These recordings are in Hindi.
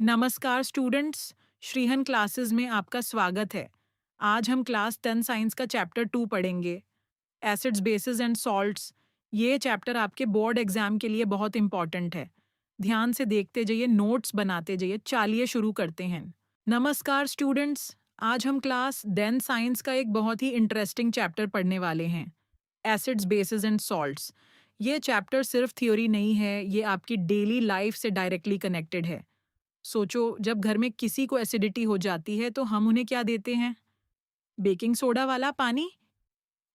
नमस्कार स्टूडेंट्स, श्रीहन क्लासेस में आपका स्वागत है। आज हम क्लास 10 साइंस का चैप्टर 2 पढ़ेंगे, एसिड्स, बेसिस एंड सॉल्ट्स। ये चैप्टर आपके बोर्ड एग्जाम के लिए बहुत इंपॉर्टेंट है। ध्यान से देखते जाइए, नोट्स बनाते जाइए। चलिए शुरू करते हैं। नमस्कार स्टूडेंट्स, आज हम क्लास 10 साइंस का एक बहुत ही इंटरेस्टिंग चैप्टर पढ़ने वाले हैं, एसिड्स, बेसिस एंड सॉल्ट्स। ये चैप्टर सिर्फ थ्योरी नहीं है, ये आपकी डेली लाइफ से डायरेक्टली कनेक्टेड है। सोचो, जब घर में किसी को एसिडिटी हो जाती है तो हम उन्हें क्या देते हैं? बेकिंग सोडा वाला पानी।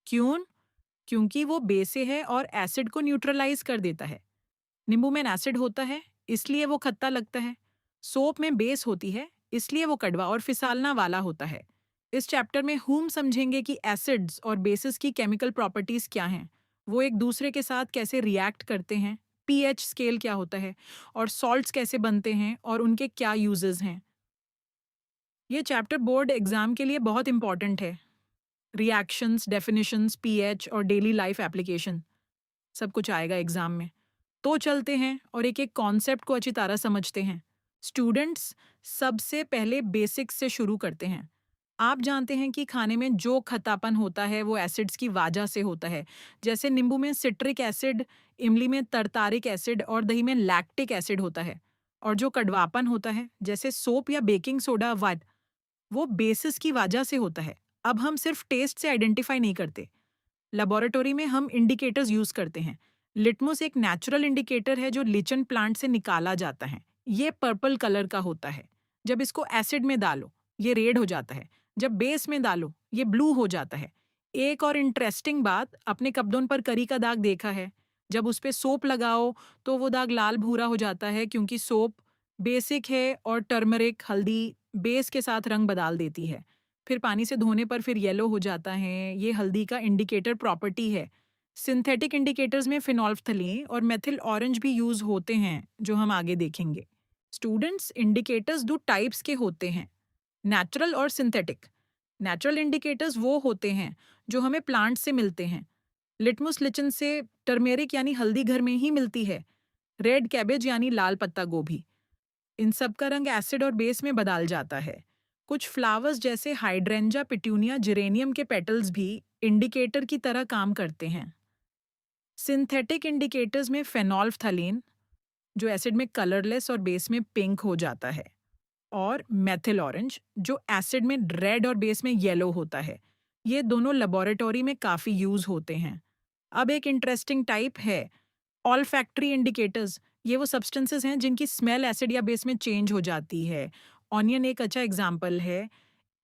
क्यों? क्योंकि वो बेसे है और एसिड को न्यूट्रलाइज कर देता है। नींबू में एसिड होता है, इसलिए वो खट्टा लगता है। सोप में बेस होती है, इसलिए वो कड़वा और फिसालना वाला होता है। इस चैप्टर में हम समझेंगे कि एसिड्स और बेसिस की केमिकल प्रॉपर्टीज क्या हैं, वो एक दूसरे के साथ कैसे रिएक्ट करते हैं, पीएच स्केल क्या होता है, और सॉल्ट्स कैसे बनते हैं और उनके क्या यूजेस हैं। ये चैप्टर बोर्ड एग्जाम के लिए बहुत इंपॉर्टेंट है। रिएक्शंस, डेफिनेशंस, पीएच और डेली लाइफ एप्लीकेशन सब कुछ आएगा एग्जाम में। तो चलते हैं और एक एक कॉन्सेप्ट को अच्छी तरह समझते हैं। स्टूडेंट्स, सबसे पहले बेसिक्स से शुरू करते हैं। आप जानते हैं कि खाने में जो खट्टापन होता है वो एसिड्स की वजह से होता है। जैसे नींबू में सिट्रिक एसिड, इमली में तरतारिक एसिड और दही में लैक्टिक एसिड होता है। और जो कड़वापन होता है, जैसे सोप या बेकिंग सोडा, वो बेसिस की वजह से होता है। अब हम सिर्फ टेस्ट से आइडेंटिफाई नहीं करते। लेबोरेटरी में हम इंडिकेटर्स यूज करते हैं। लिटमस एक नेचुरल इंडिकेटर है जो लिचन प्लांट से निकाला जाता है। ये पर्पल कलर का होता है। जब इसको एसिड में डालो, ये रेड हो जाता है। जब बेस में डालो, ये ब्लू हो जाता है। एक और इंटरेस्टिंग बात, अपने कपड़ों पर करी का दाग देखा है। जब उस पे सोप लगाओ तो वो दाग लाल भूरा हो जाता है, क्योंकि सोप बेसिक है और टर्मरिक, हल्दी बेस के साथ रंग बदल देती है। फिर पानी से धोने पर फिर येलो हो जाता है। ये हल्दी का इंडिकेटर प्रॉपर्टी है। सिंथेटिक इंडिकेटर्स में फिनोल्फ्थलीन और मेथिल ऑरेंज भी यूज होते हैं, जो हम आगे देखेंगे। स्टूडेंट्स, इंडिकेटर्स दो टाइप्स के होते हैं, नेचुरल और सिंथेटिक। नेचुरल इंडिकेटर्स वो होते हैं जो हमें प्लांट से मिलते हैं। लिटमस लिचन से टर्मेरिक यानी हल्दी घर में ही मिलती है। रेड कैबेज यानी लाल पत्ता गोभी, इन सब का रंग एसिड और बेस में बदल जाता है। कुछ फ्लावर्स जैसे हाइड्रेंजा, पिट्यूनिया, जेरेनियम के पेटल्स भी इंडिकेटर की तरह काम करते हैं। सिंथेटिक इंडिकेटर्स में फेनोल्फ्थलीन, जो एसिड में कलरलेस और बेस में पिंक हो जाता है, और मेथिल ऑरेंज, जो एसिड में रेड और बेस में येलो होता है। ये दोनों लेबोरेटरी में काफ़ी यूज होते हैं। अब एक इंटरेस्टिंग टाइप है ऑल्फैक्टरी इंडिकेटर्स। ये वो सब्सटेंसेस हैं जिनकी स्मेल एसिड या बेस में चेंज हो जाती है। ऑनियन एक अच्छा एग्जाम्पल है।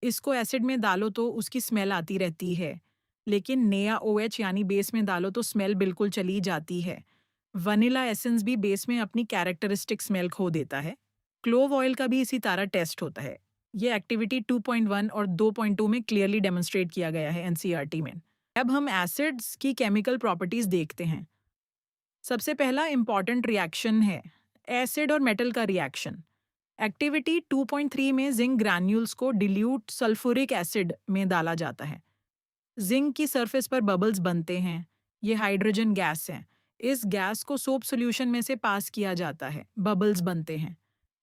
इसको एसिड में डालो तो उसकी स्मेल आती रहती है, लेकिन नेया ओएच यानी बेस में डालो तो स्मेल बिल्कुल चली जाती है। वनीला एसेंस भी बेस में अपनी कैरेक्टरिस्टिक स्मेल खो देता है। क्लोव ऑयल का भी इसी तरह टेस्ट होता है। ये एक्टिविटी 2.1 और 2.2 में क्लियरली डेमोन्स्ट्रेट किया गया है एनसीईआरटी में। अब हम एसिड्स की केमिकल प्रॉपर्टीज देखते हैं। सबसे पहला इंपॉर्टेंट रिएक्शन है एसिड और मेटल का रिएक्शन। एक्टिविटी 2.3 में जिंक ग्रैन्यूल्स को डिल्यूट सल्फ्यूरिक एसिड में डाला जाता है। जिंक की सरफेस पर बबल्स बनते हैं। ये हाइड्रोजन गैस है। इस गैस को सोप सॉल्यूशन में से पास किया जाता है, बबल्स बनते हैं।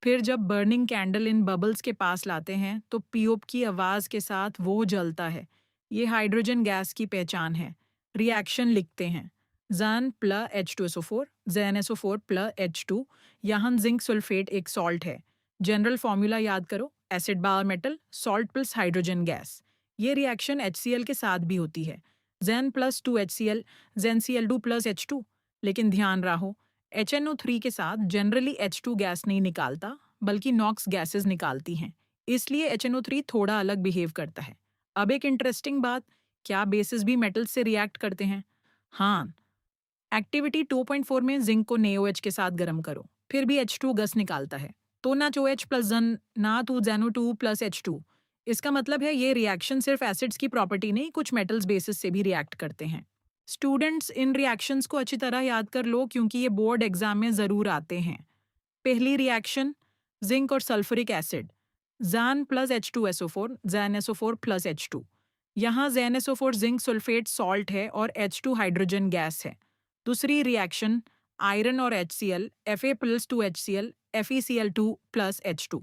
फिर जब बर्निंग कैंडल इन बबल्स के पास लाते हैं तो पीओप की आवाज के साथ वो जलता है। ये हाइड्रोजन गैस की पहचान है। रिएक्शन लिखते हैं, जन plus H2SO4, ZnSO4 plus H2। यहाँ जिंक सल्फेट एक सॉल्ट है। जनरल फॉर्मूला याद करो, एसिड बार metal, salt plus hydrogen gas. ये रिएक्शन HCl के साथ भी होती है, Zn plus 2HCl, ZnCl2 plus H2। लेकिन ध्यान रहो, HNO3 के साथ जनरली H2 गैस नहीं निकालता, बल्कि नॉक्स गैसेस निकालती हैं। इसलिए HNO3 थोड़ा अलग बिहेव करता है। अब एक इंटरेस्टिंग बात, क्या बेसिस भी मेटल्स से रिएक्ट करते हैं? हाँ। एक्टिविटी 2.4 में जिंक को NaOH के साथ गर्म करो, फिर भी H2 गैस निकालता है। तो ना OH प्लस जन, ना तो ZnO2 प्लस H2। इसका मतलब है ये रिएक्शन सिर्फ एसिड्स की प्रॉपर्टी नहीं, कुछ मेटल्स बेसिस से भी रिएक्ट करते हैं। स्टूडेंट्स, इन रिएक्शंस को अच्छी तरह याद कर लो, क्योंकि ये बोर्ड एग्जाम में ज़रूर आते हैं। पहली रिएक्शन, जिंक और sulphuric acid, Zan plus H2SO4, ZnSO4 plus H2। यहाँ ZnSO4 जिंक सल्फेट सॉल्ट है और H2 हाइड्रोजन गैस है। दूसरी रिएक्शन, आयरन और HCl, Fa+2HCl, FeCl2+H2।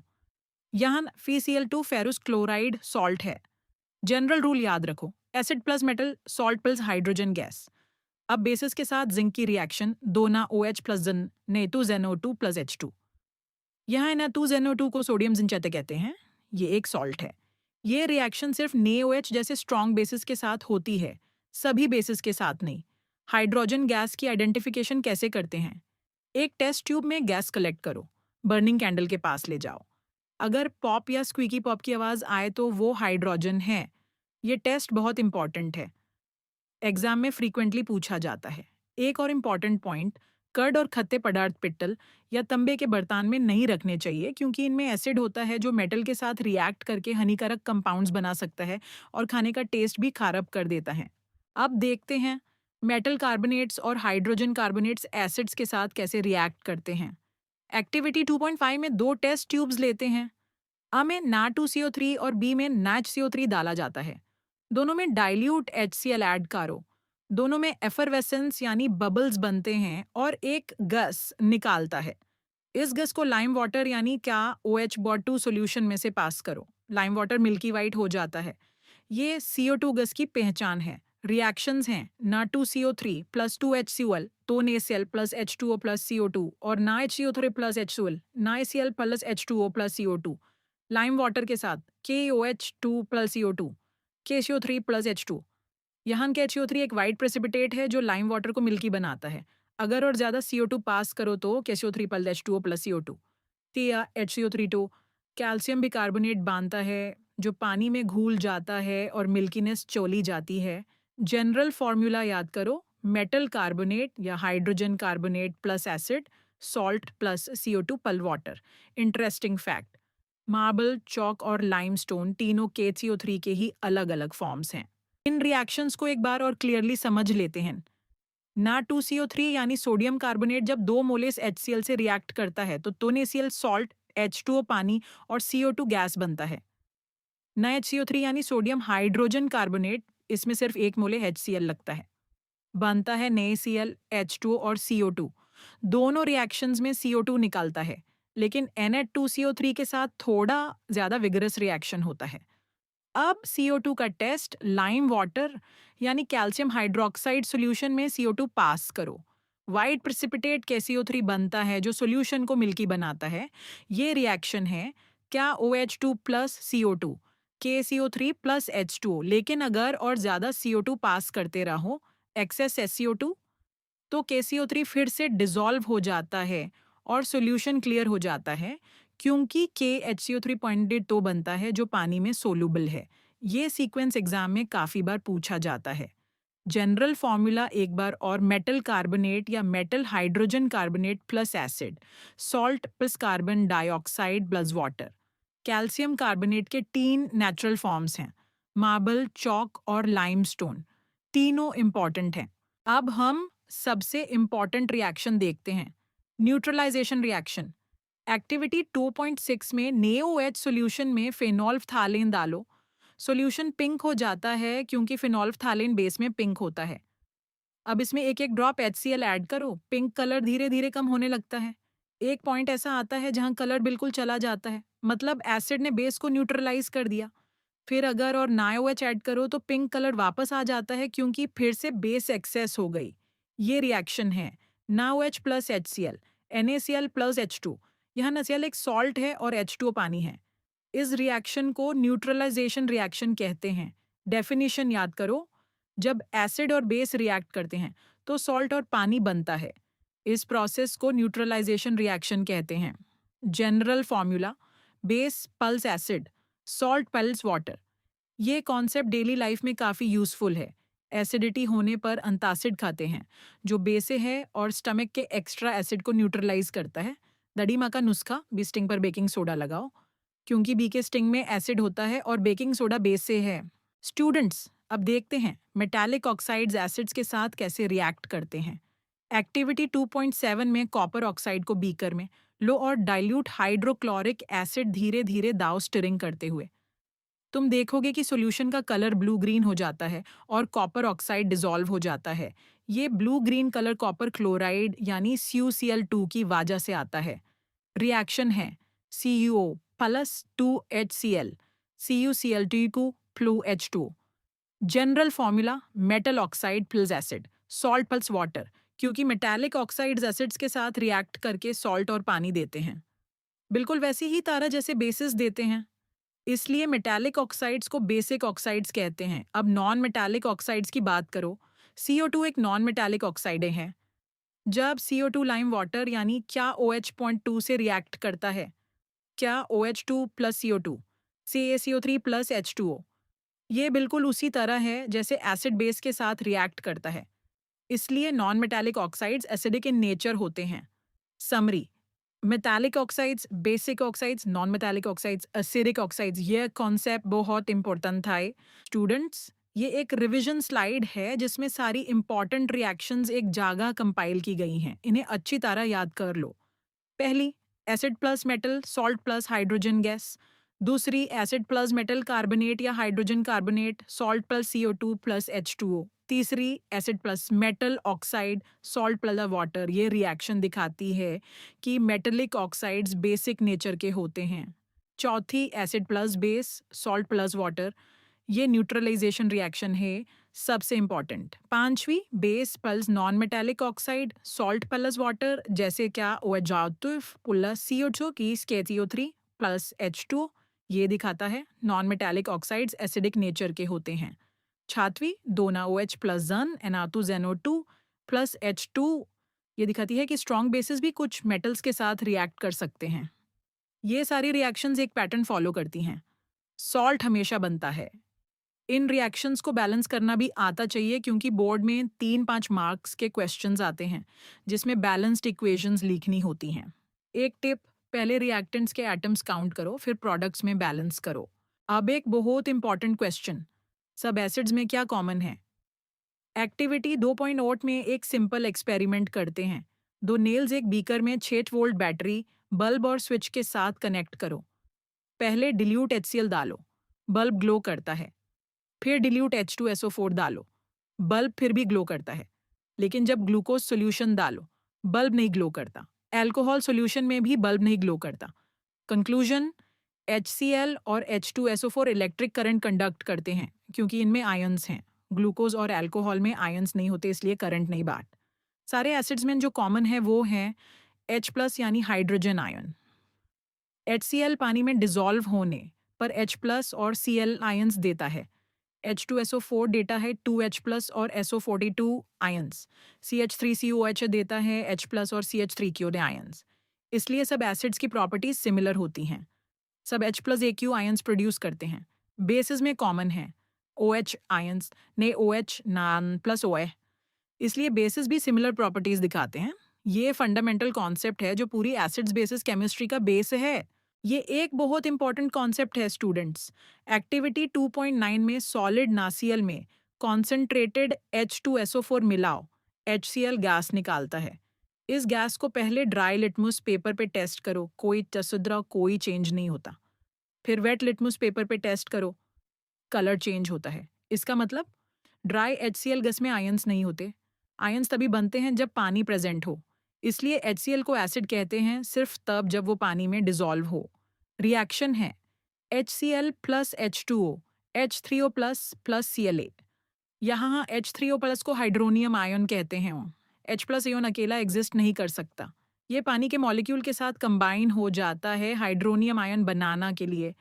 यहाँ FeCl2 फेरस क्लोराइड सॉल्ट है। जनरल रूल याद रखो, acid plus metal, salt plus hydrogen gas. अब बेसिस के साथ जिंक की रिएक्शन, 2 ना OH प्लस जिन Na2ZNO2 प्लस H2। यहाँ Na2ZNO2 को सोडियम जिंचेते कहते हैं। ये एक सॉल्ट है। ये रिएक्शन सिर्फ NaOH जैसे स्ट्रॉन्ग बेसिस के साथ होती है, सभी बेसिस के साथ नहीं। हाइड्रोजन गैस की आइडेंटिफिकेशन कैसे करते हैं? एक टेस्ट ट्यूब में गैस कलेक्ट करो, बर्निंग कैंडल के पास ले जाओ। अगर पॉप या स्क्वीकी पॉप की आवाज आए तो वो हाइड्रोजन है। ये टेस्ट बहुत इंपॉर्टेंट है, एग्जाम में फ्रीक्वेंटली पूछा जाता है। एक और इम्पॉर्टेंट पॉइंट, कर्ड और खट्टे पदार्थ पित्तल या तांबे के बर्तन में नहीं रखने चाहिए, क्योंकि इनमें एसिड होता है जो मेटल के साथ रिएक्ट करके हानिकारक कंपाउंड्स बना सकता है और खाने का टेस्ट भी खराब कर देता है। अब देखते हैं मेटल कार्बोनेट्स और हाइड्रोजन कार्बोनेट्स एसिड्स के साथ कैसे रिएक्ट करते हैं। एक्टिविटी 2.5 में 2 टेस्ट ट्यूब्स लेते हैं। A में Na2CO3 और B में NaHCO3 डाला जाता है। दोनों में डाइल्यूट HCl ऐड करो। दोनों में एफरवेसेंस यानी बबल्स बनते हैं और एक गैस निकालता है। इस गैस को लाइम वाटर यानी क्या OH2 सॉल्यूशन में से पास करो। लाइम वाटर मिल्की वाइट हो जाता है। ये CO2 गैस की पहचान है। रिएक्शंस हैं Na2CO3 प्लस 2HCl, तो NaCl plus H2O plus CO2 और NaHCO3 plus HCl, NaCl plus H2O plus CO2। Lime water के साथ KOH2 plus CO2, KCO3 plus H2। यहाँ KCO3 एक वाइट प्रेसिपिटेट है जो लाइम वाटर को मिल्की बनाता है। अगर और ज़्यादा CO2 पास करो तो KCO3 plus H2O plus CO2। या HCO3 कैल्शियम बिकार्बोनेट बांधता है जो पानी में घुल जाता है और मिल्कीनेस चली जाती है। जनरल फॉर्मूला याद करो, मेटल कार्बोनेट या hydrogen carbonate plus acid, salt plus CO2 पल वाटर। इंटरेस्टिंग फैक्ट, मार्बल, चौक और लाइमस्टोन तीनों KCO3 के ही अलग अलग फॉर्म्स हैं। इन रिएक्शंस को एक बार और क्लियरली समझ लेते हैं। Na2CO3 यानी सोडियम कार्बोनेट जब 2 मोलेस HCl से रिएक्ट करता है तो NaCl सॉल्ट, H2O पानी और CO2 गैस बनता है। NaHCO3 यानी सोडियम हाइड्रोजन कार्बोनेट, इसमें सिर्फ 1 मोले HCl लगता है। बनता है NaCl, H2O और CO2। दोनों रिएक्शंस में CO2 निकलता है, लेकिन Na2CO3 के साथ थोड़ा ज़्यादा विगरस रिएक्शन होता है। अब CO2 का टेस्ट लाइम वाटर यानी कैल्शियम हाइड्रोक्साइड सॉल्यूशन में CO2 पास करो। वाइट प्रेसिपिटेट KCO3 बनता है जो सॉल्यूशन को मिल्की बनाता है। ये रिएक्शन है क्या OH2 plus CO2, KCO3 plus H2O। लेकिन अगर और ज़्यादा CO2 पास करते रहो, एक्सेस SCO2, तो KCO3 फिर से डिसॉल्व हो जाता है और सॉल्यूशन क्लियर हो जाता है, क्योंकि KHCO3 पॉइंटेड तो बनता है जो पानी में सोलुबल है। ये सीक्वेंस एग्जाम में काफ़ी बार पूछा जाता है। जनरल फॉर्मूला एक बार और, मेटल कार्बोनेट या metal hydrogen carbonate plus acid, salt plus carbon dioxide plus water. Calcium carbonate के 3 नेचुरल फॉर्म्स हैं, मार्बल, चॉक और लाइमस्टोन। तीनों इंपॉर्टेंट हैं। अब हम सबसे इंपॉर्टेंट रिएक्शन देखते हैं, न्यूट्रलाइजेशन रिएक्शन। एक्टिविटी 2.6 में NaOH सॉल्यूशन में फेनोल्फथालेन डालो। सॉल्यूशन पिंक हो जाता है क्योंकि फेनोल्फथालेन बेस में पिंक होता है। अब इसमें एक एक ड्रॉप HCl ऐड करो, पिंक कलर धीरे धीरे कम होने लगता है। एक पॉइंट ऐसा आता है जहां कलर बिल्कुल चला जाता है, मतलब एसिड ने बेस को न्यूट्रलाइज कर दिया। फिर अगर और NaOH ऐड करो तो पिंक कलर वापस आ जाता है क्योंकि फिर से बेस एक्सेस हो गई। ये रिएक्शन है NaOH plus HCl, NaCl plus H2। यहाँ NaCl एक सॉल्ट है और H2O पानी है। इस रिएक्शन को न्यूट्रलाइजेशन रिएक्शन कहते हैं। डेफिनेशन याद करो, जब एसिड और बेस रिएक्ट करते हैं तो सॉल्ट और पानी बनता है। इस प्रोसेस को न्यूट्रलाइजेशन रिएक्शन कहते हैं। General formula, base pulse acid, salt pulse water. ये कॉन्सेप्ट डेली लाइफ में काफ़ी यूजफुल है। एसिडिटी होने पर अंतासिड खाते हैं जो बेसे है और स्टमक के एक्स्ट्रा एसिड को न्यूट्रलाइज करता है। दड़ी माँ का नुस्खा, बी स्टिंग पर बेकिंग सोडा लगाओ, क्योंकि बी के स्टिंग में एसिड होता है और बेकिंग सोडा बेस से है। स्टूडेंट्स, अब देखते हैं मेटालिक ऑक्साइड्स एसिड्स के साथ कैसे रिएक्ट करते हैं। एक्टिविटी 2.7 में कॉपर ऑक्साइड को बीकर में लो और डाइल्यूट हाइड्रोक्लोरिक एसिड धीरे धीरे दाव स्टिरिंग करते हुए। तुम देखोगे कि सॉल्यूशन का कलर ब्लू ग्रीन हो जाता है और कॉपर ऑक्साइड डिसॉल्व हो जाता है। ये blue green colour copper chloride यानी CuCl2 की वजह से आता है। रिएक्शन है CuO plus 2HCl, CuCl2 प्लू H2। General formula metal oxide plus acid, salt plus water, क्योंकि मेटालिक ऑक्साइड्स एसिड्स के साथ रिएक्ट करके सॉल्ट और पानी देते हैं, बिल्कुल वैसे ही तरह जैसे बेसिस देते हैं। इसलिए मेटालिक ऑक्साइड्स को बेसिक ऑक्साइड्स कहते हैं। अब नॉन मेटालिक ऑक्साइड्स की बात करो। CO2 एक नॉन मेटालिक ऑक्साइड है। जब CO2 लाइम वाटर यानी क्या OH.2 से रिएक्ट करता है, क्या OH2 plus CO2, CaCO3 plus H2O, ये बिल्कुल उसी तरह है जैसे एसिड बेस के साथ रिएक्ट करता है। इसलिए non metallic oxides acidic in nature होते हैं। Summary: metallic oxides, basic oxides, non metallic oxides, acidic oxides, ये कॉन्सेप्ट बहुत इंपॉर्टेंट था स्टूडेंट्स। ये एक रिवीजन स्लाइड है जिसमें सारी इंपॉर्टेंट रिएक्शंस एक जगह कंपाइल की गई हैं। इन्हें अच्छी तरह याद कर लो। पहली, acid plus metal salt plus hydrogen gas. दूसरी, एसिड प्लस मेटल कार्बोनेट या hydrogen carbonate salt plus CO2 plus H2O। तीसरी, acid plus metal oxide salt plus water. ये रिएक्शन दिखाती है कि मेटलिक ऑक्साइड्स बेसिक नेचर के होते हैं। चौथी, acid plus base salt plus water, ये न्यूट्रलाइजेशन रिएक्शन है, सबसे इंपॉर्टेंट। पांचवी, base plus non metallic oxide salt plus water, जैसे क्या OH प्लस CO2 की CaCO3 प्लस H2, ये दिखाता है non metallic oxides acidic nature के होते हैं। छातवी, दोना OH प्लस जन Na2ZNO2 प्लस H2, ये दिखाती है कि स्ट्रॉन्ग बेसिस भी कुछ मेटल्स के साथ रिएक्ट कर सकते हैं। ये सारी रिएक्शंस एक पैटर्न फॉलो करती हैं। सॉल्ट हमेशा बनता है। इन रिएक्शंस को बैलेंस करना भी आता चाहिए, क्योंकि बोर्ड में 3-5 मार्क्स के क्वेश्चंस आते हैं जिसमें बैलेंस्ड इक्वेशंस लिखनी होती हैं। एक टिप, पहले रिएक्टेंट्स के एटम्स काउंट करो, फिर प्रोडक्ट्स में बैलेंस करो। अब एक बहुत इंपॉर्टेंट क्वेश्चन, सब एसिड्स में क्या कॉमन है? एक्टिविटी 2.8 में एक सिंपल एक्सपेरिमेंट करते हैं। 2 नेल्स एक बीकर में 6 वोल्ट बैटरी, बल्ब और स्विच के साथ कनेक्ट करो। पहले डिल्यूट HCl डालो, बल्ब ग्लो करता है। फिर डिल्यूट H2SO4 डालो, बल्ब फिर भी ग्लो करता है। लेकिन जब ग्लूकोज सोल्यूशन डालो, बल्ब नहीं ग्लो करता। अल्कोहल सोल्यूशन में भी बल्ब नहीं ग्लो करता। कंक्लूजन: HCl और H2SO4 इलेक्ट्रिक करंट कंडक्ट करते हैं क्योंकि इनमें आयंस हैं। ग्लूकोज और अल्कोहल में आयंस नहीं होते, इसलिए करंट नहीं बांट। सारे एसिड्स में जो कॉमन है वो है H+ यानी हाइड्रोजन आयन। HCl पानी में डिसॉल्व होने पर H+ और Cl आयंस देता है। H2SO4 देता है 2H+ और SO42 आयंस। CH3COH देता है H+ और CH3Q आयंस। इसलिए सब एसिड्स की प्रॉपर्टीज सिमिलर होती हैं। सब H+AQ आयंस प्रोड्यूस करते हैं। बेसिस में कॉमन है OH आयंस ने OH नान प्लस OH, इसलिए बेसिस भी सिमिलर प्रॉपर्टीज दिखाते हैं। ये फंडामेंटल कॉन्सेप्ट है जो पूरी एसिड्स बेसिस केमिस्ट्री का बेस है। ये एक बहुत इंपॉर्टेंट कॉन्सेप्ट है स्टूडेंट्स। एक्टिविटी 2.9 में सॉलिड नासियल में कॉन्सेंट्रेटेड H2SO4 मिलाओ, HCl गैस निकालता है। इस गैस को पहले ड्राई लिटमस पेपर पे टेस्ट करो, कोई तसुद्रा कोई चेंज नहीं होता। फिर वेट लिटमस पेपर पे टेस्ट करो, कलर चेंज होता है। इसका मतलब ड्राई HCl गैस में आयंस नहीं होते। आयंस तभी बनते हैं जब पानी प्रेजेंट हो, इसलिए HCl को एसिड कहते हैं सिर्फ तब जब वो पानी में डिसॉल्व हो। रिएक्शन है HCl plus H2O, H3O plus plus Cl। यहाँ H3O प्लस को हाइड्रोनियम आयन कहते हैं। H+ आयन अकेला एग्जिस्ट नहीं कर सकता, ये पानी के मॉलिक्यूल के साथ कंबाइन हो जाता है हाइड्रोनियम आयन बनाना के लिए।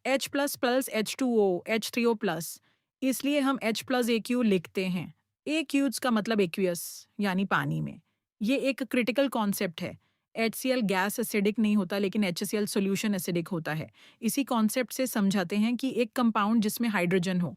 H+ plus H2O, H3O plus, इसलिए हम H+AQ लिखते हैं। एक्यूज का मतलब एक्वियस यानी पानी में। ये एक क्रिटिकल कॉन्सेप्ट है। HCl गैस एसिडिक नहीं होता, लेकिन HCl सॉल्यूशन एसिडिक होता है। इसी कॉन्सेप्ट से समझाते हैं कि एक कंपाउंड जिसमें हाइड्रोजन हो,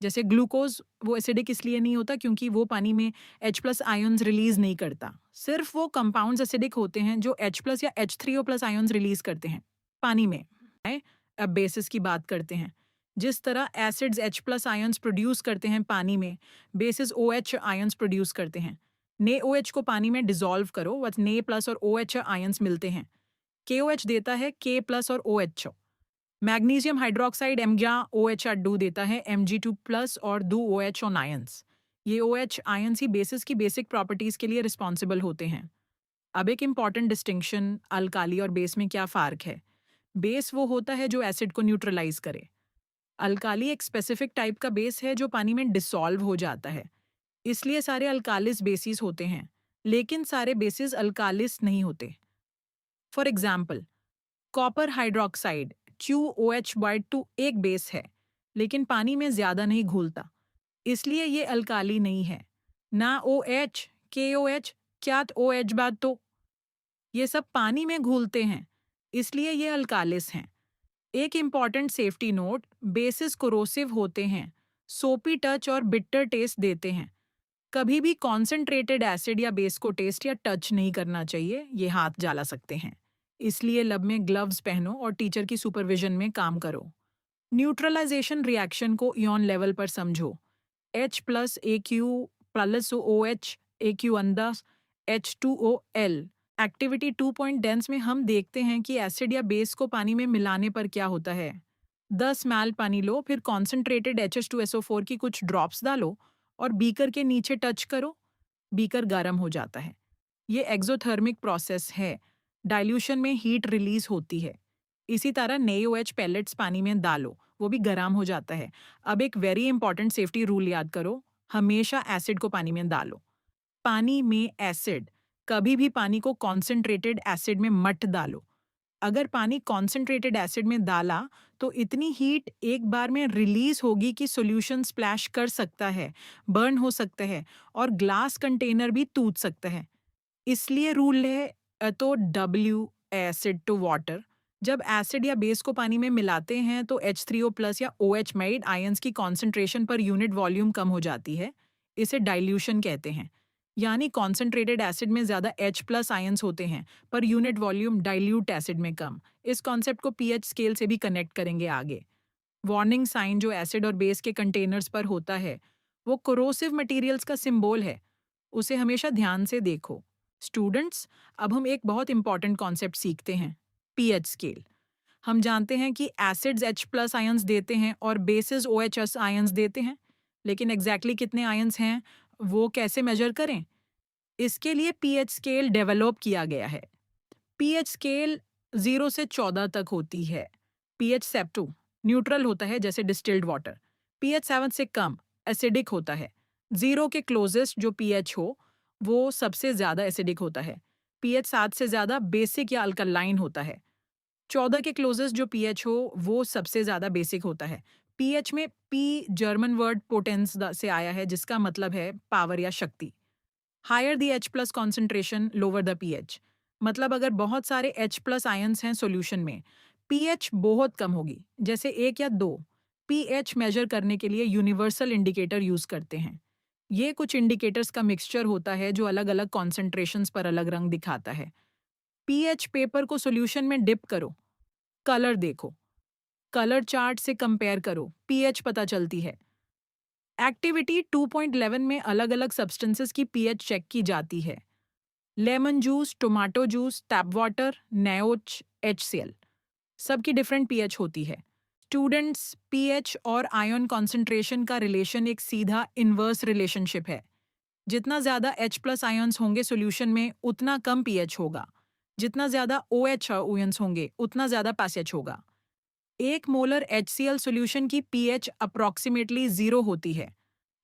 जैसे ग्लूकोज, वो एसिडिक इसलिए नहीं होता क्योंकि वो पानी में H+ आयंस रिलीज नहीं करता। सिर्फ वो कंपाउंड्स एसिडिक होते हैं जो H+ या H3O प्लस आयंस रिलीज करते हैं पानी में। अब बेसिस की बात करते हैं। जिस तरह एसिड्स H+ आयंस प्रोड्यूस करते हैं पानी में, बेसिस OH आयंस प्रोड्यूस करते हैं। ने OH को पानी में डिसॉल्व करो, बस ने प्लस और OH आयंस मिलते हैं। KOH देता है K+ और OH। Magnesium hydroxide Mg OH2 देता है Mg2+ और 2 OH आयंस। ये OH आयंस ही बेसिस की बेसिक प्रॉपर्टीज के लिए रिस्पॉन्सिबल होते हैं। अब एक इम्पॉर्टेंट डिस्टिंक्शन, अल्काली और बेस में क्या फ़र्क है। बेस वो होता है जो एसिड को न्यूट्रलाइज करे। अल्काली एक स्पेसिफिक टाइप का बेस है जो पानी में डिसॉल्व हो जाता है। इसलिए सारे अल्कालिस बेसिस होते हैं, लेकिन सारे बेसिस अल्कालिस नहीं होते। For example, copper hydroxide QOH/2 एक बेस है, लेकिन पानी में ज़्यादा नहीं घुलता, इसलिए ये अल्काली नहीं है। ना OH, KOH, क्या OH बाद तो ये सब पानी में घुलते हैं, इसलिए ये अल्कालिस हैं। एक important safety note, basis corrosive होते हैं, सोपी टच और बिटर टेस्ट देते हैं। कभी भी कॉन्सेंट्रेटेड एसिड या बेस को टेस्ट या टच नहीं करना चाहिए, ये हाथ जला सकते हैं। इसलिए लैब में ग्लव्स पहनो और टीचर की सुपरविजन में काम करो। न्यूट्रलाइजेशन रिएक्शन को इयन लेवल पर समझो। H plus AQ plus OH AQ अंदर H2OL। एक्टिविटी 2 में हम देखते हैं कि एसिड या बेस को पानी में मिलाने पर क्या होता है। 10 ml पानी लो, फिर कॉन्सेंट्रेटेड H2SO4 की कुछ ड्रॉप्स डालो और बीकर के नीचे टच करो। बीकर गर्म हो जाता है। ये एक्सोथर्मिक प्रोसेस है। डाइल्यूशन में हीट रिलीज होती है। इसी तरह नए OH पेलेट्स पानी में डालो, वो भी गर्म हो जाता है। अब एक वेरी इंपॉर्टेंट सेफ्टी रूल याद करो, हमेशा एसिड को पानी में डालो। पानी में एसिड, कभी भी पानी को कॉन्सेंट्रेटेड एसिड में मत डालो। अगर पानी कॉन्सेंट्रेटेड एसिड में डाला तो इतनी हीट एक बार में रिलीज होगी कि सॉल्यूशन स्प्लैश कर सकता है, बर्न हो सकता है और ग्लास कंटेनर भी टूट सकता है। इसलिए रूल है तो W एसिड टू वाटर। जब एसिड या बेस को पानी में मिलाते हैं तो H3O+ या OH मेड आयंस की कॉन्सेंट्रेशन पर यूनिट वॉल्यूम कम हो जाती है। इसे डाइल्यूशन कहते हैं। यानी कॉन्सेंट्रेटेड एसिड में ज़्यादा H+ आयंस होते हैं, per unit volume dilute acid में कम। इस कॉन्सेप्ट को pH स्केल से भी कनेक्ट करेंगे आगे। वार्निंग साइन जो एसिड और बेस के कंटेनर्स पर होता है, वो कोरोसिव मटेरियल्स का सिंबल है। उसे हमेशा ध्यान से देखो। स्टूडेंट्स, अब हम एक बहुत इंपॉर्टेंट कॉन्सेप्ट सीखते हैं, pH स्केल। हम जानते हैं कि एसिड्स H+ आयंस देते हैं और बेसिस OH आयंस देते हैं, लेकिन एग्जैक्टली कितने आयंस हैं वो कैसे मेजर करें? इसके लिए pH स्केल डेवलप किया गया है। pH स्केल 0 से 14 तक होती है। pH 7 न्यूट्रल होता है जैसे डिस्टिल्ड वाटर। pH 7 से कम एसिडिक होता है। 0 के क्लोजेस्ट जो pH हो वो सबसे ज़्यादा एसिडिक होता है। pH 7 से ज़्यादा बेसिक या अल्कलाइन होता है। 14 के क्लोजेस्ट जो pH हो वो सबसे ज़्यादा बेसिक होता है। pH में P जर्मन वर्ड पोटेंस से आया है जिसका मतलब है पावर या शक्ति। Higher the H+ concentration lower the pH। मतलब अगर बहुत सारे H+ आयंस हैं सॉल्यूशन में, pH बहुत कम होगी, जैसे 1 या 2। pH मेजर करने के लिए यूनिवर्सल इंडिकेटर यूज करते हैं। ये कुछ इंडिकेटर्स का मिक्सचर होता है जो अलग अलग कॉन्सेंट्रेशंस पर अलग रंग दिखाता है। pH पेपर को सॉल्यूशन में डिप करो, कलर देखो, कलर चार्ट से कंपेयर करो, pH पता चलती है। एक्टिविटी 2.11 में अलग अलग सब्सटेंसेस की pH चेक की जाती है। Lemon juice, tomato juice, tap water, NaOH, HCl, सबकी डिफरेंट pH होती है। स्टूडेंट्स, pH और आयन कॉन्सेंट्रेशन का रिलेशन एक सीधा इन्वर्स रिलेशनशिप है। जितना ज़्यादा H+ आयंस होंगे सॉल्यूशन में उतना कम pH होगा। जितना ज़्यादा OH आयंस होंगे उतना ज़्यादा pH होगा। 1 मोलर HCl सॉल्यूशन की pH अप्रॉक्सीमेटली 0 होती है।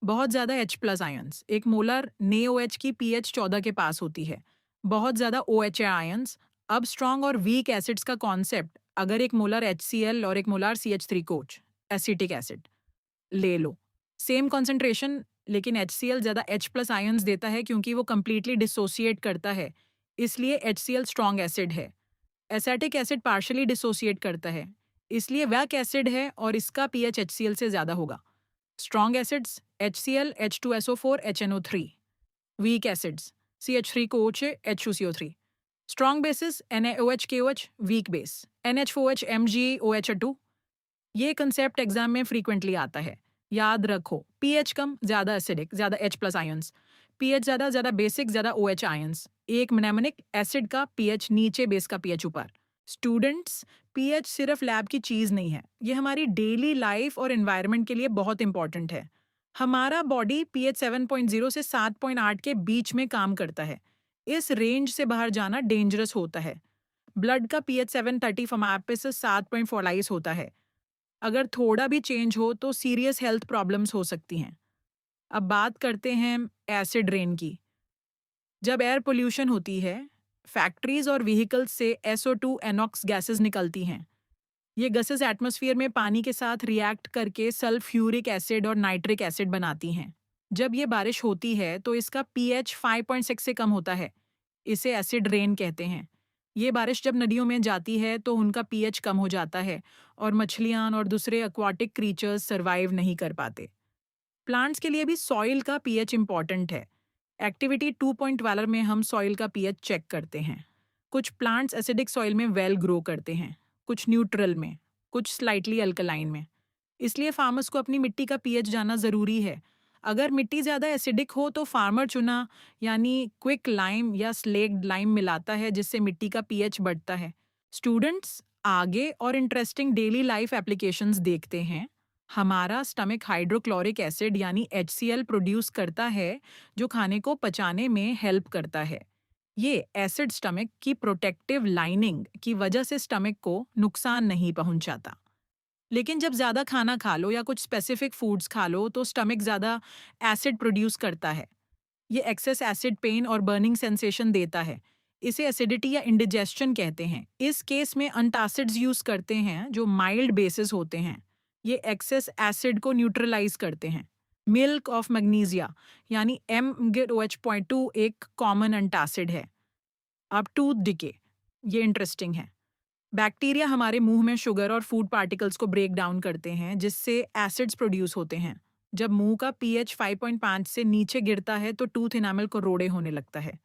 बहुत ज़्यादा H+ आयंस, 1 मोलर NaOH की pH 14 के पास होती है। बहुत ज़्यादा OH आयंस। अब स्ट्रॉन्ग और वीक एसिड्स का कॉन्सेप्ट, अगर 1 मोलर HCl और 1 molar CH3 coach acetic acid ले लो, सेम कॉन्सेंट्रेशन, लेकिन HCl ज़्यादा H+ आयंस देता है क्योंकि वो कंप्लीटली डिसोसिएट करता है, इसलिए HCl स्ट्रॉन्ग एसिड है। एसिटिक एसिड पार्शियली डिसोसिएट करता है, इसलिए वीक एसिड है और इसका pH HCl से ज़्यादा होगा। Strong acids HCl, H2SO4, HNO3। Weak acids CH3 COOH, H2CO3। Strong bases NaOH, KOH, weak base NH4OH, MgOH2। ये कंसेप्ट एग्जाम में फ्रीक्वेंटली आता है, याद रखो। pH कम ज़्यादा एसिडिक, ज़्यादा H+ आयंस। pH ज़्यादा ज़्यादा बेसिक, ज़्यादा OH आयंस। एक mnemonic एसिड का pH नीचे, बेस का pH ऊपर। स्टूडेंट्स, pH सिर्फ लैब की चीज़ नहीं है, ये हमारी डेली लाइफ और एनवायरनमेंट के लिए बहुत इंपॉर्टेंट है। हमारा बॉडी पीएच 7.0 से 7.8 के बीच में काम करता है। इस रेंज से बाहर जाना डेंजरस होता है। ब्लड का पीएच 730 फमापिसिस 7.4 होता है। अगर थोड़ा भी चेंज हो तो सीरियस हेल्थ प्रॉब्लम्स हो सकती हैं। अब बात करते हैं एसिड रेन की। जब एयर पोल्यूशन होती है, फैक्ट्रीज और व्हीकल्स से SO2 एनॉक्स गैसेस निकलती हैं। ये गैसेस एटमॉस्फेयर में पानी के साथ रिएक्ट करके सल्फ्यूरिक एसिड और नाइट्रिक एसिड बनाती हैं। जब ये बारिश होती है तो इसका पीएच 5.6 से कम होता है। इसे एसिड रेन कहते हैं। ये बारिश जब नदियों में जाती है तो उनका पीएच कम हो जाता है और मछलियाँ और दूसरे एक्वाटिक क्रीचर्स सर्वाइव नहीं कर पाते। प्लांट्स के लिए भी सॉइल का पीएच इंपॉर्टेंट है। एक्टिविटी 2.12 में हम सॉइल का पीएच चेक करते हैं। कुछ प्लांट्स एसिडिक सॉइल में वेल ग्रो करते हैं, कुछ न्यूट्रल में, कुछ स्लाइटली अल्कलाइन में। इसलिए फार्मर्स को अपनी मिट्टी का पीएच जानना ज़रूरी है। अगर मिट्टी ज़्यादा एसिडिक हो तो फार्मर चुना यानी क्विक लाइम या स्लेक्ड लाइम मिलाता है, जिससे मिट्टी का पीएच बढ़ता है। स्टूडेंट्स, आगे और इंटरेस्टिंग डेली लाइफ एप्लीकेशंस देखते हैं। हमारा स्टमक हाइड्रोक्लोरिक एसिड यानी HCl प्रोड्यूस करता है, जो खाने को पचाने में हेल्प करता है। ये एसिड स्टमक की प्रोटेक्टिव लाइनिंग की वजह से स्टमक को नुकसान नहीं पहुंचाता। लेकिन जब ज़्यादा खाना खा लो या कुछ स्पेसिफिक फूड्स खा लो तो स्टमक ज़्यादा एसिड प्रोड्यूस करता है। ये एक्सेस एसिड पेन और बर्निंग सेंसेशन देता है। इसे एसिडिटी या इंडिजेशन कहते हैं। इस केस में अंटासिड्स यूज करते हैं जो माइल्ड बेसिस होते हैं। ये एक्सेस एसिड को न्यूट्रलाइज करते हैं। मिल्क ऑफ मैग्नीशिया यानी MgOH.2 एक कॉमन अंटासिड है। अब टूथ डिके, ये इंटरेस्टिंग है। बैक्टीरिया हमारे मुंह में शुगर और फूड पार्टिकल्स को ब्रेक डाउन करते हैं, जिससे एसिड्स प्रोड्यूस होते हैं। जब मुंह का पीएच 5.5 से नीचे गिरता है तो टूथ इनामल को रोड़े होने लगता है।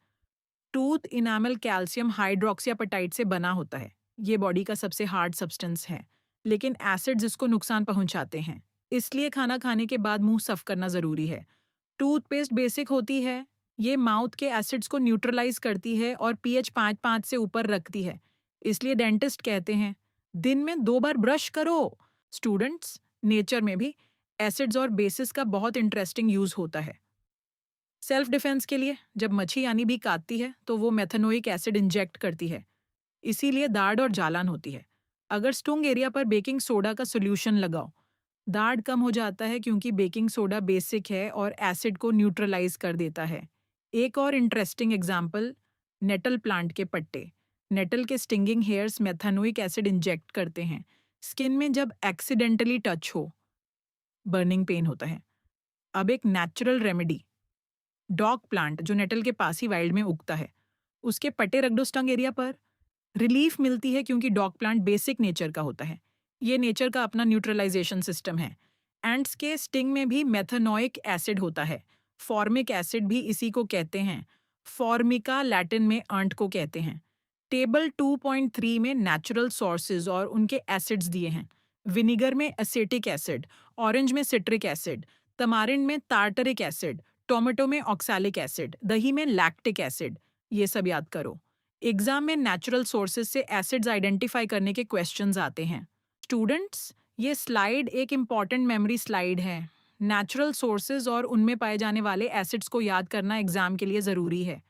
टूथ इनामल कैल्शियम हाइड्रोक्सीएपेटाइट से बना होता है। ये बॉडी का सबसे हार्ड सब्सटेंस है, लेकिन एसिड्स इसको नुकसान पहुंचाते हैं। इसलिए खाना खाने के बाद मुंह साफ करना जरूरी है। टूथपेस्ट बेसिक होती है। ये माउथ के एसिड्स को न्यूट्रलाइज करती है और पीएच 5.5 से ऊपर रखती है। इसलिए डेंटिस्ट कहते हैं दिन में 2 बार ब्रश करो। स्टूडेंट्स, नेचर में भी एसिड्स और बेसिस का बहुत इंटरेस्टिंग यूज होता है। सेल्फ डिफेंस के लिए जब मच्छी यानी भी काटती है तो वो मेथनोइक एसिड इंजेक्ट करती है। इसीलिए दाढ़ और जालान होती है। अगर स्टुंग एरिया पर बेकिंग सोडा का सोल्यूशन लगाओ, दाढ़ कम हो जाता है क्योंकि बेकिंग सोडा बेसिक है और एसिड को न्यूट्रलाइज कर देता है। एक और इंटरेस्टिंग एग्जाम्पल, नेटल प्लांट के पत्ते। नेटल के stinging hairs methanoic acid inject करते हैं। स्किन में जब एक्सीडेंटली टच हो, बर्निंग पेन होता है। अब एक नेचुरल रेमेडी, डॉग प्लांट जो नेटल के पास ही वाइल्ड में उगता है, उसके पत्ते रख दो स्टंग एरिया पर, रिलीफ मिलती है क्योंकि डॉग प्लांट बेसिक नेचर का होता है। ये नेचर का अपना न्यूट्रलाइजेशन सिस्टम है। एंट्स के स्टिंग में भी मेथनोइक एसिड होता है। फॉर्मिक एसिड भी इसी को कहते हैं। फॉर्मिका लैटिन में अंट को कहते हैं। टेबल 2.3 में नेचुरल सोर्सेज और उनके एसिड्स दिए हैं। विनेगर में एसिटिक एसिड, ऑरेंज में सिट्रिक एसिड, तमारिंड में टार्टरिक एसिड, टोमेटो में ऑक्सैलिक एसिड, दही में लैक्टिक एसिड। ये सब याद करो। एग्जाम में नेचुरल सोर्सेज से एसिड्स आइडेंटिफाई करने के क्वेश्चंस आते हैं। स्टूडेंट्स, ये स्लाइड एक इम्पॉर्टेंट मेमोरी स्लाइड है। नेचुरल सोर्सेज और उनमें पाए जाने वाले एसिड्स को याद करना एग्जाम के लिए ज़रूरी है।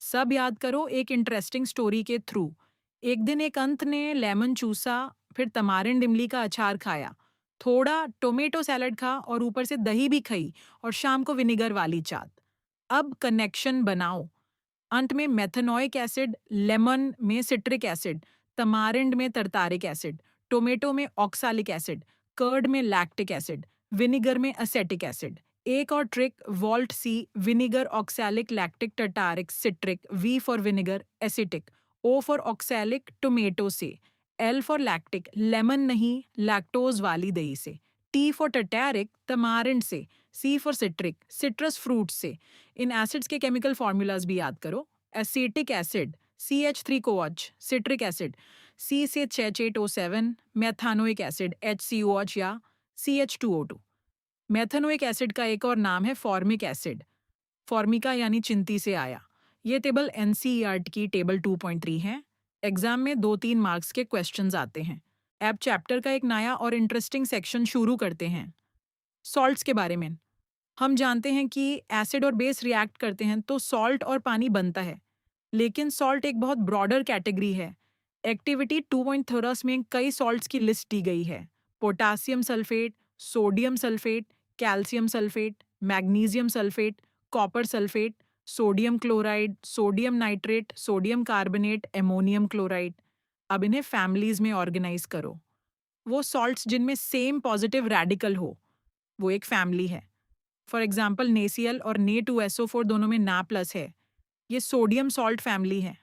सब याद करो एक इंटरेस्टिंग स्टोरी के थ्रू। एक दिन एक अंत ने लेमन चूसा, फिर तमारिंड इमली का अचार खाया, थोड़ा टोमेटो सैलड खा और ऊपर से दही भी खाई और शाम को विनेगर वाली चाट। अब कनेक्शन बनाओ। अंत में मेथनोइक एसिड, लेमन में सिट्रिक एसिड, तमारिंड में टर्टारिक एसिड, टोमेटो में ऑक्सैलिक एसिड, कर्ड में लैक्टिक एसिड, विनेगर में एसेटिक एसिड। एक और trick, volt C, vinegar oxalic lactic tartaric citric, V for vinegar acetic, O for oxalic tomato से, एल फॉर लैक्टिक लेमन नहीं लैक्टोज वाली दही से, टी फॉर टर्टारिक तमारिंड से, C for citric citrus fruit से। इन एसिड्स के केमिकल फॉर्मूलाज भी याद करो। Acetic acid CH3COH, citric acid C6H8O7, methanoic acid HCOH या CH2O2। मेथनोइक एसिड का एक और नाम है फॉर्मिक एसिड। फॉर्मिका यानी चिंती से आया। ये टेबल NCERT की टेबल 2.3 है। एग्जाम में 2-3 मार्क्स के क्वेश्चंस आते हैं। अब चैप्टर का एक नया और इंटरेस्टिंग सेक्शन शुरू करते हैं, सॉल्ट्स के बारे में। हम जानते हैं कि एसिड और बेस रिएक्ट करते हैं तो सॉल्ट और पानी बनता है, लेकिन सॉल्ट एक बहुत ब्रॉडर कैटेगरी है। एक्टिविटी 2.थोरस में कई सॉल्ट्स की लिस्ट दी गई है। Potassium sulphate, sodium sulphate, calcium sulphate, magnesium sulphate, copper sulphate, sodium chloride, sodium nitrate, sodium carbonate, ammonium chloride. अब इन्हें फैमिलीज में ऑर्गेनाइज करो। वो सॉल्ट्स जिनमें सेम पॉजिटिव रेडिकल हो, वो एक फैमिली है। फॉर एग्जाम्पल नेसियल और Ne2SO4 दोनों में ना प्लस है, ये सोडियम सॉल्ट फैमिली है।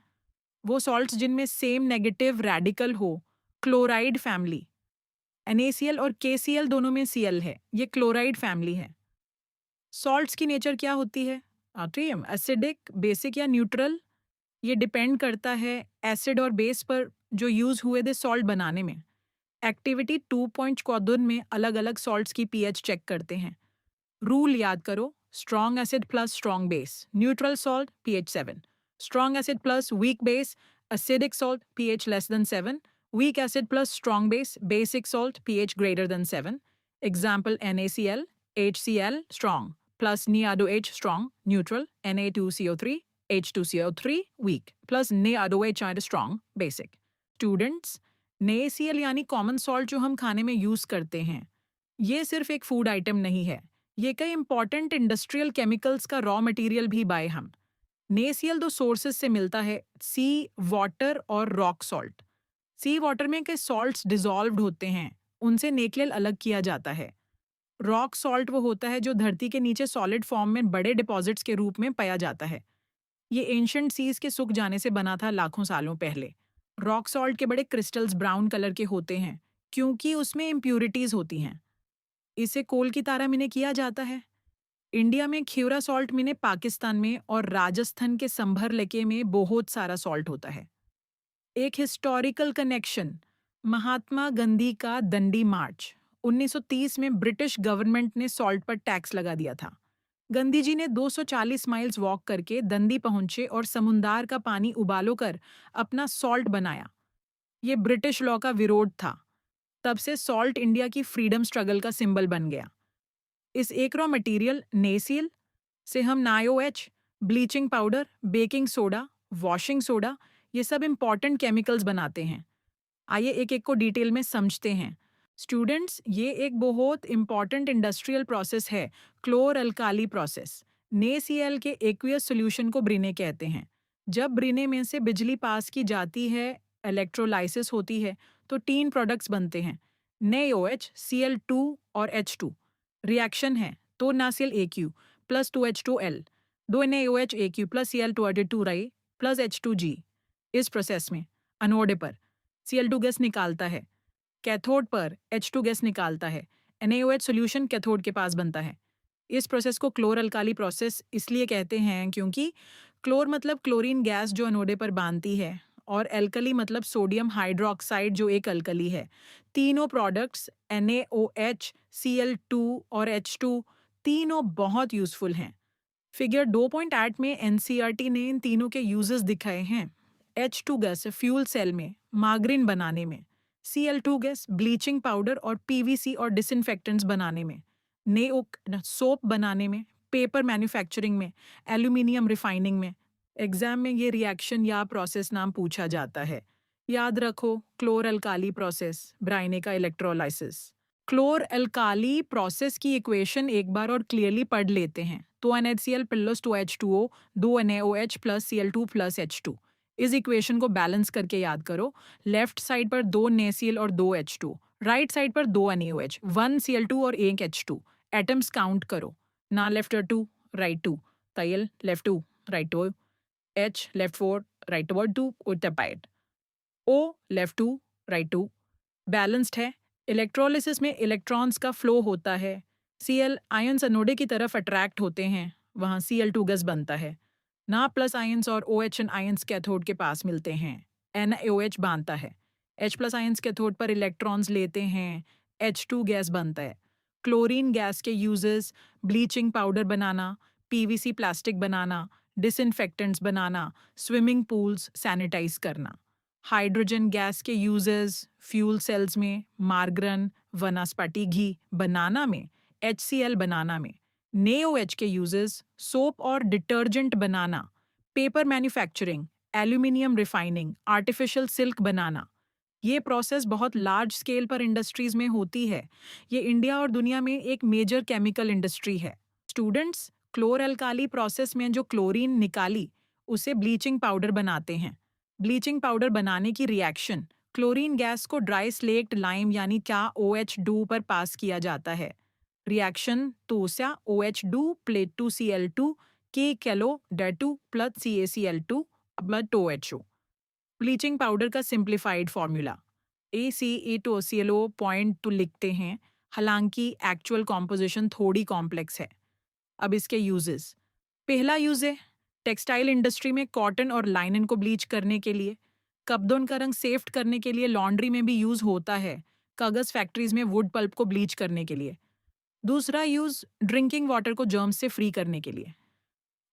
वो सॉल्ट्स जिनमें सेम नेगेटिव रेडिकल हो, क्लोराइड फैमिली। NaCl और KCl दोनों में Cl है, ये क्लोराइड फैमिली है। सॉल्ट्स की नेचर क्या होती है? आट्रियम, एसिडिक, बेसिक या न्यूट्रल? ये डिपेंड करता है एसिड और बेस पर जो यूज हुए थे सॉल्ट बनाने में। एक्टिविटी 2.14 में अलग अलग सॉल्ट्स की पीएच चेक करते हैं। रूल याद करो, strong acid plus strong base, neutral salt pH 7, strong acid plus weak base, acidic salt pH less than 7, weak acid plus strong base, basic salt pH greater than 7. Example NaCl, HCl strong, plus NeOH strong, neutral, Na2CO3, H2CO3 weak, plus NaOH strong, basic. Students, NaCl यानी कॉमन सॉल्ट जो हम खाने में यूज करते हैं, ये सिर्फ एक फूड आइटम नहीं है, ये कई इंपॉर्टेंट इंडस्ट्रियल केमिकल्स का रॉ मटेरियल भी बाय हम। नेसियल दो सोर्सेस से मिलता है, सी वाटर और रॉक सॉल्ट। सी वाटर में कई सॉल्ट्स डिसॉल्व्ड होते हैं, उनसे नेक्लेल अलग किया जाता है। रॉक सॉल्ट वो होता है जो धरती के नीचे सॉलिड फॉर्म में बड़े डिपॉजिट्स के रूप में पाया जाता है। ये एंशंट सीज के सूख जाने से बना था लाखों सालों पहले। रॉक सॉल्ट के बड़े क्रिस्टल्स ब्राउन कलर के होते हैं क्योंकि उसमें इम्प्यूरिटीज होती हैं। इसे कोल की तरह मिने किया जाता है। इंडिया में खीवरा सॉल्ट मिने पाकिस्तान में और राजस्थान के संभर लेके में बहुत सारा सॉल्ट होता है। एक हिस्टोरिकल कनेक्शन, महात्मा गांधी का दंडी मार्च 1930 में ब्रिटिश गवर्नमेंट ने सॉल्ट पर टैक्स लगा दिया था। गांधी जी ने 240 माइल्स वॉक करके दंडी पहुंचे और समुंदर का पानी उबालो कर अपना सॉल्ट बनाया। ये ब्रिटिश लॉ का विरोध था। तब से सॉल्ट इंडिया की फ्रीडम स्ट्रगल का सिंबल बन गया। इस एक रॉ मटेरियल नेसिल से हम नायोएच, bleaching powder, baking soda, washing soda, ये सब इंपॉर्टेंट केमिकल्स बनाते हैं। आइए एक एक को डिटेल में समझते हैं। स्टूडेंट्स, ये एक बहुत इंपॉर्टेंट इंडस्ट्रियल प्रोसेस है, क्लोर अल्काली प्रोसेस। NaCl के एक्वियस सॉल्यूशन को ब्रिने कहते हैं। जब ब्रिने में से बिजली पास की जाती है, इलेक्ट्रोलाइसिस होती है, तो तीन प्रोडक्ट्स बनते हैं, NaOH, Cl2 और H2। रिएक्शन है तो NaCl AQ plus 2H2L, 2NaOH AQ plus Cl2 राई प्लस H2G। इस प्रोसेस में अनोडे पर Cl2 गैस निकालता है, कैथोड पर H2 गैस निकालता है, NaOH सॉल्यूशन कैथोड के पास बनता है। इस प्रोसेस को क्लोर अल्काली प्रोसेस इसलिए कहते हैं क्योंकि क्लोर मतलब क्लोरीन गैस जो अनोडे पर बांधती है, और एल्कली मतलब सोडियम हाइड्रोक्साइड जो एक अल्कली है। तीनों प्रोडक्ट्स NaOH, Cl2 और H2 तीनों बहुत यूजफुल हैं। फिगर 2.8 में NCERT ने इन तीनों के यूजेस दिखाए हैं। H2 गैस फ्यूल सेल में मार्गरीन बनाने में, Cl2 गैस ब्लीचिंग पाउडर और PVC और डिसइंफेक्टेंट्स बनाने में, नेओक सोप बनाने में, पेपर मैन्युफैक्चरिंग में, एल्यूमिनियम रिफाइनिंग में। एग्जाम में ये रिएक्शन या प्रोसेस नाम पूछा जाता है। याद रखो, क्लोर अल्काली प्रोसेस, ब्राइने का इलेक्ट्रोलाइसिस। क्लोर अल्काली प्रोसेस की इक्वेशन एक बार और क्लियरली पढ़ लेते हैं। 2NaCl plus 2H2O, 2NaOH plus Cl2 plus H2। इस इक्वेशन को बैलेंस करके याद करो। लेफ्ट साइड पर 2 NaCl और 2 H2, राइट साइड पर 2 NaOH, 1 Cl2 और 1 H2। एटम्स काउंट करो, ना लेफ्ट 2, राइट 2, तयल left 2, right 2, H left 4, right 2, उत्तरपाइट, O लेफ्ट 2, राइट 2। बैलेंस्ड है। इलेक्ट्रोलिसिस में इलेक्ट्रॉन्स का फ्लो होता है। Cl आयंस एनोडे की तरफ अट्रैक्ट होते हैं, वहाँ Cl2 गैस बनता है। ना प्लस आयंस और OH आयंस कैथोड के पास मिलते हैं, NaOH बांधता है। H प्लस आयंस कैथोड पर इलेक्ट्रॉन्स लेते हैं, H2 गैस बनता है। क्लोरीन गैस के यूजेस, ब्लीचिंग पाउडर बनाना, PVC प्लास्टिक बनाना, डिसइंफेक्टेंट्स बनाना, स्विमिंग पूल्स सैनिटाइज करना। हाइड्रोजन गैस के यूजेस, फ्यूल सेल्स में, मार्गरन, वनस्पति घी बनाना में, HCl बनाना में। NaOH के यूजेस सोप और डिटर्जेंट बनाना, paper manufacturing, aluminium refining, artificial silk बनाना। ये प्रोसेस बहुत लार्ज स्केल पर इंडस्ट्रीज में होती है। ये इंडिया और दुनिया में एक मेजर केमिकल इंडस्ट्री है। स्टूडेंट्स, क्लोर अल्काली प्रोसेस में जो क्लोरीन निकाली उसे ब्लीचिंग पाउडर बनाते हैं। ब्लीचिंग पाउडर बनाने की रिएक्शन क्लोरीन गैस को ड्राई स्लेक्ट लाइम यानी क्या OH2 पर पास किया जाता है। रिएक्शन तोस्या OH2 प्लेट 2Cl2 के कैलो डेटू प्लस CaCl2 ब्लड OHO। ब्लीचिंग पाउडर का सिंप्लीफाइड फॉर्मूला ACE2ClO पॉइंट तो लिखते हैं, हालांकि एक्चुअल कॉम्पोजिशन थोड़ी कॉम्प्लेक्स है। अब इसके यूजेस। पहला यूज है टेक्सटाइल इंडस्ट्री में कॉटन और लाइनन को ब्लीच करने के लिए। कपड़ों का रंग सेफ्ट करने के लिए लॉन्ड्री में भी यूज होता है। कागज फैक्ट्रीज में वुड पल्प को ब्लीच करने के लिए। दूसरा यूज ड्रिंकिंग वाटर को जर्म्स से फ्री करने के लिए।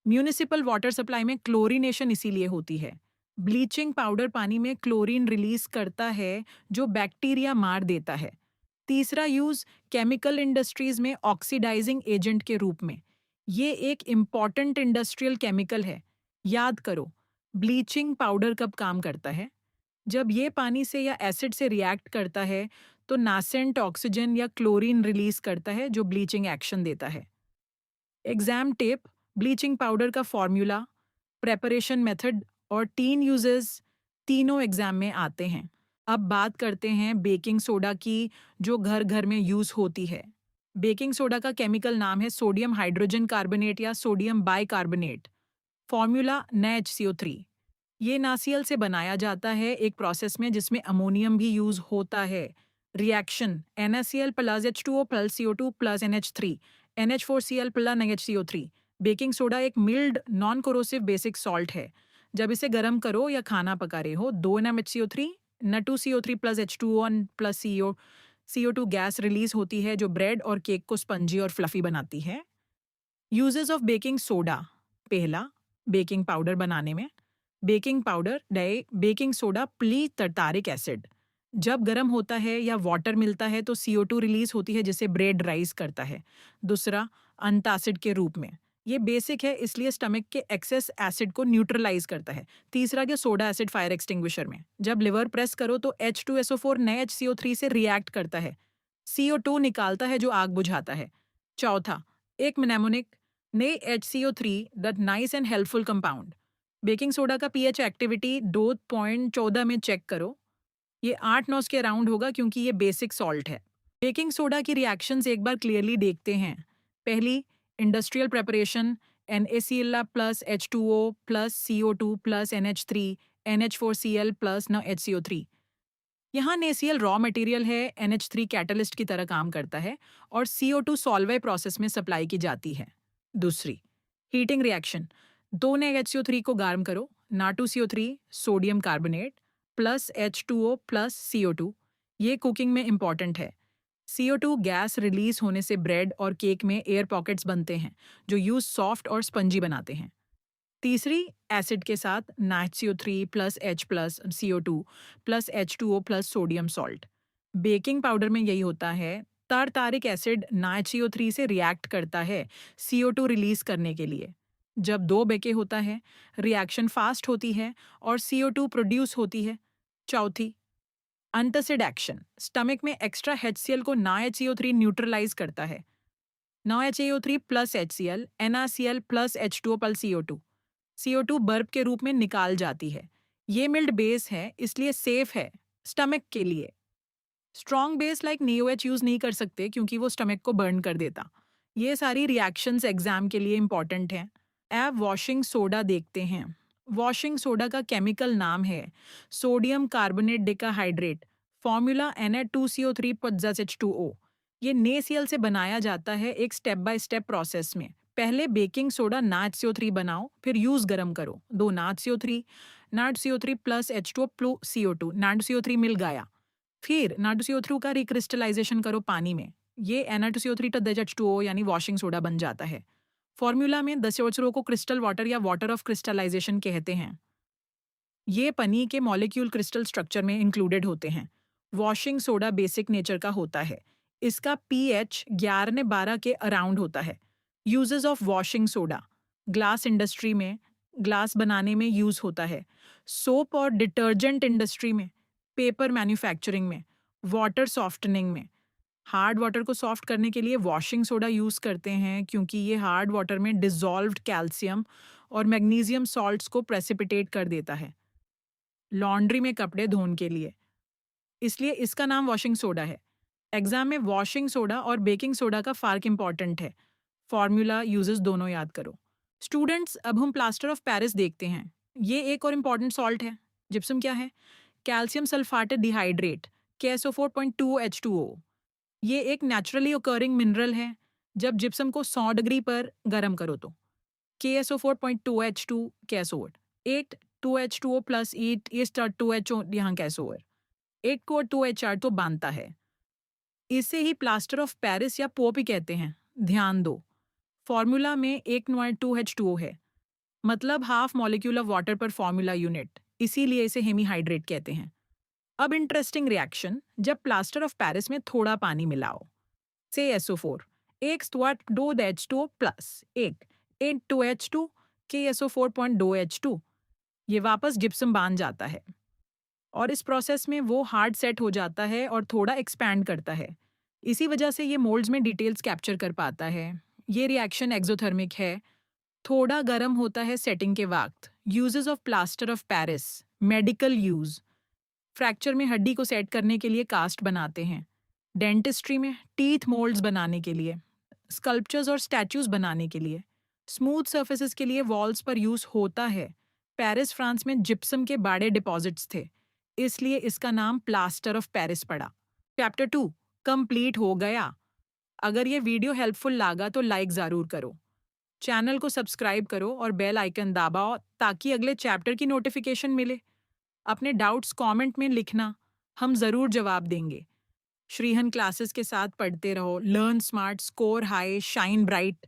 म्यूनिसिपल वाटर सप्लाई में क्लोरीनेशन इसीलिए होती है। ब्लीचिंग पाउडर पानी में क्लोरीन रिलीज करता है जो बैक्टीरिया मार देता है। तीसरा यूज केमिकल इंडस्ट्रीज में ऑक्सीडाइजिंग एजेंट के रूप में। ये एक इम्पॉर्टेंट इंडस्ट्रियल केमिकल है। याद करो, ब्लीचिंग पाउडर कब काम करता है? जब ये पानी से या एसिड से रिएक्ट करता है तो नासेंट ऑक्सीजन या क्लोरीन रिलीज करता है जो ब्लीचिंग एक्शन देता है। एग्जाम टेप, ब्लीचिंग पाउडर का फॉर्मूला, प्रेपरेशन मेथड और 3 यूजेस तीनों एग्जाम में आते हैं। अब बात करते हैं बेकिंग सोडा की, जो घर घर में यूज होती है। बेकिंग सोडा का केमिकल नाम है सोडियम हाइड्रोजन कार्बोनेट या सोडियम बाइकार्बोनेट। Formula NaHCO3। ये नासियल से बनाया जाता है एक प्रोसेस में जिसमें अमोनियम भी यूज होता है। Reaction NaCl plus H2O plus CO2 plus NH3 NH4Cl plus NaHCO3। Baking soda एक mild non corrosive basic salt है। जब इसे गर्म करो या खाना पका रहे हो, 2 NaHCO3 Na2CO3 plus H2O plus CO2 gas release होती है जो ब्रेड और केक को स्पंजी और फ्लफी बनाती है। Uses of baking soda. पहला, बेकिंग पाउडर बनाने में। बेकिंग पाउडर डाई बेकिंग सोडा प्ली टर्टारिक एसिड। जब गर्म होता है या वाटर मिलता है तो CO2 रिलीज होती है जिसे ब्रेड राइज करता है। दूसरा, अंटासिड के रूप में। ये बेसिक है इसलिए स्टमक के एक्सेस एसिड को न्यूट्रलाइज करता है। तीसरा गया सोडा एसिड फायर एक्सटिंग्विशर में। जब लिवर प्रेस करो तो H2SO4 नए HCO3 से रिएक्ट करता है। CO2 निकालता है जो आग बुझाता है। चौथा, एक mnemonic ने HCO3 that nice and helpful compound. Baking soda का pH एक्टिविटी 2.14 में चेक करो। ये 8-9 के अराउंड होगा क्योंकि ये बेसिक सॉल्ट है। बेकिंग सोडा की रिएक्शंस एक बार क्लियरली देखते हैं। पहली, industrial preparation NaCl plus H2O plus CO2 plus NH3 NH4Cl plus न HCO3। यहाँ NaCl रॉ मटेरियल है, NH3 कैटलिस्ट की तरह काम करता है और CO2 सॉल्वे प्रोसेस में सप्लाई की जाती है। दूसरी, हीटिंग रिएक्शन। 2 NaHCO3 को गर्म करो, Na2CO3 sodium carbonate plus H2O plus CO2। ये कुकिंग में इंपॉर्टेंट है। CO2 गैस रिलीज होने से ब्रेड और केक में एयर पॉकेट्स बनते हैं जो यूज सॉफ्ट और स्पंजी बनाते हैं। तीसरी, एसिड के साथ NaHCO3 plus H plus CO2 plus H2O plus sodium salt. Baking powder में यही होता है। टारटारिक एसिड NaHCO3 से रिएक्ट करता है CO2 रिलीज करने के लिए। जब दो बेके होता है, रिएक्शन फास्ट होती है और CO2 प्रोड्यूस होती है। चौथी, अंटासिड एक्शन। स्टमक में एक्स्ट्रा HCl को NaHCO3 न्यूट्रलाइज करता है। NaHCO3 plus HCl NaCl plus H2O plus CO2। CO2 बर्फ के रूप में निकाल जाती है। ये मिल्ड बेस है इसलिए सेफ है स्टमक के लिए। Strong base like NaOH use नहीं कर सकते क्योंकि वो स्टमक को बर्न कर देता। ये सारी रिएक्शंस एग्जाम के लिए इंपॉर्टेंट हैं। अब वॉशिंग सोडा देखते हैं। वॉशिंग सोडा का केमिकल नाम है sodium carbonate decahydrate. Formula Na2CO3 + H2O। ये NaCl से बनाया जाता है एक स्टेप बाय स्टेप प्रोसेस में। पहले बेकिंग सोडा NaHCO3 बनाओ, फिर यूज गरम करो। 2 NaHCO3 plus H2O plus CO2। NaHCO3 मिल गया। फिर Na2CO3 का रिक्रिस्टलाइजेशन करो पानी में। ये Na2CO3 + H2O यानी वॉशिंग सोडा बन जाता है। फॉर्मूला में NaCO को क्रिस्टल वाटर या वाटर ऑफ क्रिस्टलाइजेशन कहते हैं। ये पनी के मॉलिक्यूल क्रिस्टल स्ट्रक्चर में इंक्लूडेड होते हैं। वॉशिंग सोडा बेसिक नेचर का होता है। इसका pH 11-12 के अराउंड होता है। Uses of washing soda, glass industry में ग्लास बनाने में यूज होता है, सोप और डिटर्जेंट इंडस्ट्री में, पेपर मैन्युफैक्चरिंग में, वाटर सॉफ्टनिंग में। हार्ड वाटर को सॉफ्ट करने के लिए वॉशिंग सोडा यूज करते हैं क्योंकि ये हार्ड वाटर में डिसॉल्व्ड कैल्शियम और मैग्नीशियम सॉल्ट्स को प्रेसिपिटेट कर देता है। लॉन्ड्री में कपड़े धोने के लिए, इसलिए इसका नाम वॉशिंग सोडा है। एग्जाम में वॉशिंग सोडा और बेकिंग सोडा का फ़र्क इंपॉर्टेंट है। फॉर्मूला यूजेस दोनों याद करो। स्टूडेंट्स, अब हम प्लास्टर ऑफ पेरिस देखते हैं। ये एक और इम्पॉर्टेंट सॉल्ट है। जिप्सम क्या है? Calcium sulphated dihydrate, KSO4.2H2O। ये एक नेचुरली ओकरिंग मिनरल है। जब जिप्सम को 100 डिग्री पर गर्म करो तो KSO4.2H2 कैसोवर, 8 2H2O प्लस 8 ये स्टार 2HO यहाँ कैसोवर, 8 को 2HR तो बांधता है। इसे ही प्लास्टर ऑफ पेरिस या पोप ही कहते हैं। ध्यान दो, फॉर्मूला में 1.2H2O है, मतलब हाफ मॉलिक्यूल ऑफ वाटर पर फॉर्मूला यूनिट, इसीलिए इसे हेमीहाइड्रेट कहते हैं। अब इंटरेस्टिंग रिएक्शन, जब प्लास्टर ऑफ पेरिस में थोड़ा पानी मिलाओ, से SO4, एक स्टुअर्ट 2H2O प्लस एक 2H2 KSO4.2H2, ये वापस जिप्सम बांध जाता है और इस प्रोसेस में वो हार्ड सेट हो जाता है और थोड़ा एक्सपैंड करता है। इसी वजह से ये मोल्ड्स में डिटेल्स कैप्चर कर पाता है। ये रिएक्शन एक्सोथर्मिक है, थोड़ा गर्म होता है सेटिंग के वक्त। Uses of plaster of Paris, medical use, fracture में हड्डी को सेट करने के लिए कास्ट बनाते हैं, डेंटिस्ट्री में टीथ मोल्ड्स बनाने के लिए, स्कल्पचर्स और स्टैचूज बनाने के लिए, स्मूथ सर्फेसेस के लिए वॉल्स पर यूज होता है। पेरिस फ्रांस में जिप्सम के बड़े डिपॉजिट्स थे, इसलिए इसका नाम प्लास्टर ऑफ पेरिस पड़ा। चैप्टर 2 कंप्लीट हो गया। अगर ये वीडियो हेल्पफुल लगा तो लाइक ज़रूर करो, चैनल को सब्सक्राइब करो और बेल आइकन दबाओ ताकि अगले चैप्टर की नोटिफिकेशन मिले। अपने डाउट्स कमेंट में लिखना, हम ज़रूर जवाब देंगे। श्रीहन क्लासेस के साथ पढ़ते रहो, learn smart, score high, shine bright.